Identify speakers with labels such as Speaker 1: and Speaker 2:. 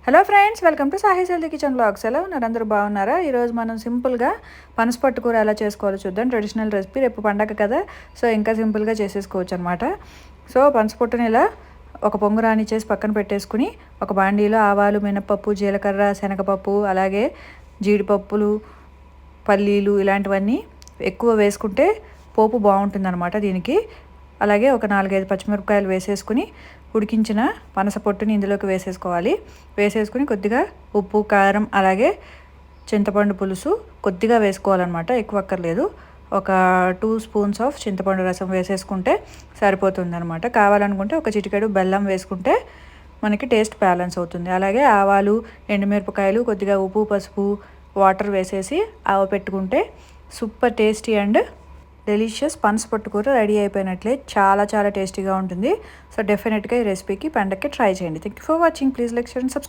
Speaker 1: Hello friends, welcome to Sahi healthy kitchen vlogs. ఎలా ఉన్నారు? అందరూ బాగున్నారా? ఈరోజు మనం సింపుల్గా పనసపట్టు కూర ఎలా చేసుకోవాలో చూద్దాం. ట్రెడిషనల్ రెసిపీ, రేపు పండగ కదా, సో ఇంకా సింపుల్గా చేసేసుకోవచ్చు అనమాట. సో పనసపట్టుని ఇలా ఒక పొంగు రానిచ్చేసి పక్కన పెట్టేసుకుని, ఒక బాండీలో ఆవాలు, మినపప్పు, జీలకర్ర, శనగపప్పు, అలాగే జీడిపప్పులు, పల్లీలు ఇలాంటివన్నీ ఎక్కువ వేసుకుంటే పోపు బాగుంటుంది అనమాట దీనికి. అలాగే ఒక 4-5 పచ్చిమిరపకాయలు వేసేసుకుని ఉడికించిన పనస పొట్టుని ఇందులోకి వేసేసుకోవాలి. వేసేసుకుని కొద్దిగా ఉప్పు, కారం, అలాగే చింతపండు పులుసు కొద్దిగా వేసుకోవాలన్నమాట, ఎక్కువ అక్కర్లేదు. ఒక 2 స్పూన్స్ ఆఫ్ చింతపండు రసం వేసేసుకుంటే సరిపోతుంది అనమాట. కావాలనుకుంటే ఒక చిటికెడు బెల్లం వేసుకుంటే మనకి టేస్ట్ బ్యాలెన్స్ అవుతుంది. అలాగే ఆవాలు, ఎండుమిరపకాయలు, కొద్దిగా ఉప్పు, పసుపు, వాటర్ వేసేసి పెట్టుకుంటే సూపర్ టేస్టీ అండ్ డెలిషియస్ పనసపట్టు కూర రెడీ అయిపోయినట్లే. చాలా చాలా టేస్టీగా ఉంటుంది. సో డెఫినెట్గా ఈ రెసిపీకి పండగకి ట్రై చేయండి. Thank you for watching. Please like, share and subscribe.